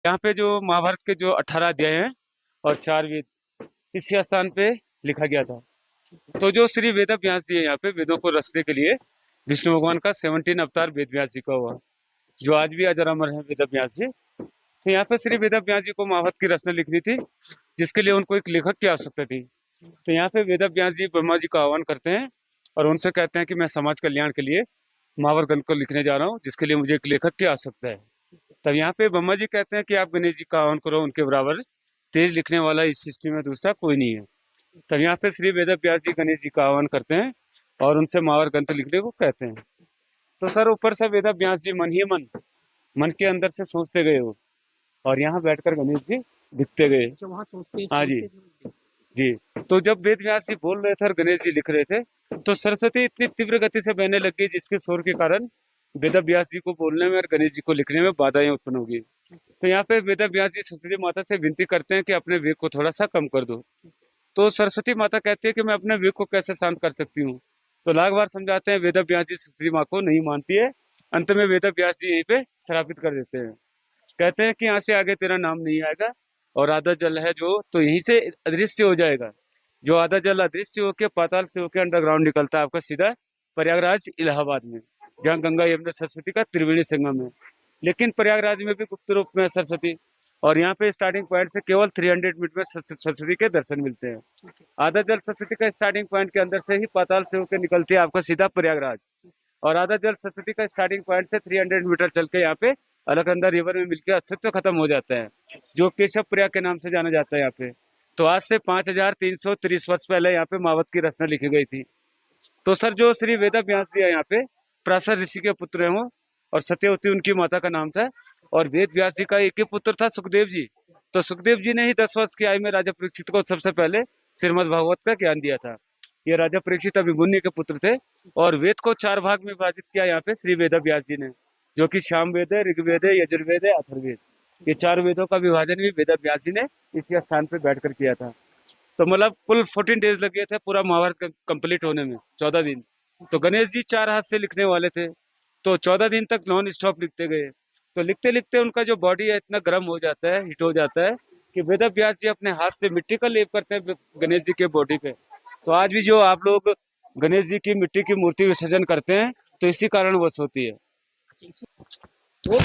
यहाँ पे जो महाभारत के जो 18 अध्याय हैं और 4 वेद इसी स्थान पे लिखा गया था। तो जो श्री वेद व्यास जी है यहाँ पे वेदों को रचने के लिए विष्णु भगवान का 17 अवतार वेद व्यास जी का हुआ, जो आज भी अजर अमर है वेद व्यास जी। तो यहाँ पे श्री वेद व्यास जी को महाभारत की रचना लिखनी थी, जिसके लिए उनको एक लेखक की आवश्यकता थी। तो यहाँ पे वेद व्यास जी ब्रह्मा जी का आह्वान करते हैं और उनसे कहते हैं कि मैं समाज कल्याण के लिए महाभारत ग्रंथ को लिखने जा रहा हूँ, जिसके लिए मुझे एक लेखक की आवश्यकता है। तब यहाँ पे ब्रह्मा जी कहते हैं कि आप गणेश जी का आह्वान करो, उनके बराबर तेज लिखने वाला इस सृष्टि में दूसरा कोई नहीं है। तब यहाँ पे श्री वेद व्यास जी गणेश जी का आह्वान करते हैं और उनसे महाभारत ग्रंथ लिखने को कहते हैं। तो सर ऊपर से वेद व्यास जी मन ही मन के अंदर से सोचते गए हो और यहाँ बैठकर गणेश जी दिखते गए। वहाँ सोचते हाँ जी जी। तो जब वेद व्यास जी बोल रहे थे और गणेश जी लिख रहे थे, तो सरस्वती इतनी तीव्र गति से बहने लग गई जिसके शोर के कारण वेद व्यास जी को बोलने में और गणेश जी को लिखने में बाधाएं उत्पन्न होगी। तो यहाँ पे वेद व्यास जी सरस्वती माता से विनती करते हैं कि अपने वेग को थोड़ा सा कम कर दो। तो सरस्वती माता कहती है कि मैं अपने वेग को कैसे शांत कर सकती हूँ। तो लाख बार समझाते हैं, वेद व्यास जी सरस्वती माँ को नहीं मानती है। अंत में वेद व्यास जी यहीं पे श्रापित कर देते हैं, कहते हैं कि यहाँ से आगे तेरा नाम नहीं आएगा और आधा जल है जो तो यहीं से अदृश्य हो जाएगा। जो आधा जल अदृश्य होकर पाताल से होकर अंडरग्राउंड निकलता है आपका सीधा प्रयागराज इलाहाबाद में, जहाँ गंगा यमुना सरस्वती का त्रिवेणी संगम है। लेकिन प्रयागराज में भी गुप्त रूप में है सरस्वती, और यहाँ पे स्टार्टिंग पॉइंट से केवल 300 मीटर में सरस्वती के दर्शन मिलते हैं। आधा जल सरस्वती का स्टार्टिंग पॉइंट के अंदर से ही पाताल से होकर निकलती है आपका सीधा प्रयागराज, और आधा जल सरस्वती का स्टार्टिंग पॉइंट से 300 मीटर चल के यहाँ पे अलकनंदा रिवर में मिलकर अस्तित्व खत्म हो जाता है, जो केशव प्रयाग के नाम से जाना जाता है यहाँ पे। तो आज से 5330 वर्ष पहले यहाँ पे महाभारत की रचना लिखी गई थी। तो सर जो श्री वेद व्यास जी है यहाँ पे पराशर ऋषि के पुत्र हैं वो, और सत्यवती उनकी माता का नाम था, और वेद व्यास जी का एक ही पुत्र था सुखदेव जी। तो सुखदेव जी ने ही 10 वर्ष की आयु में राजा परीक्षित को सबसे पहले श्रीमद् भागवत का ज्ञान दिया था। ये राजा परीक्षित अभिमन्यु के पुत्र थे, और वेद को 4 भाग में विभाजित किया यहाँ पे श्री वेद व्यास जी ने, जो कि साम वेद है, ऋग्वेद है, यजुर्वेद है, अथर्ववेद। ये 4 वेदों का विभाजन भी वेद व्यास जी ने इसी स्थान पे बैठकर किया था। तो मतलब कुल 14 डेज लगे थे पूरा महाभारत कंप्लीट होने में, 14 दिन। तो गणेश जी 4 हाथ से लिखने वाले थे, तो 14 दिन तक नॉन स्टॉप लिखते गए। तो लिखते लिखते उनका जो बॉडी है इतना गर्म हो जाता है, हीट हो जाता है, कि वेद व्यास जी अपने हाथ से मिट्टी का लेप करते हैं गणेश जी के बॉडी पे। तो आज भी जो आप लोग गणेश जी की मिट्टी की मूर्ति विसर्जन करते हैं, तो इसी कारणवश होती है।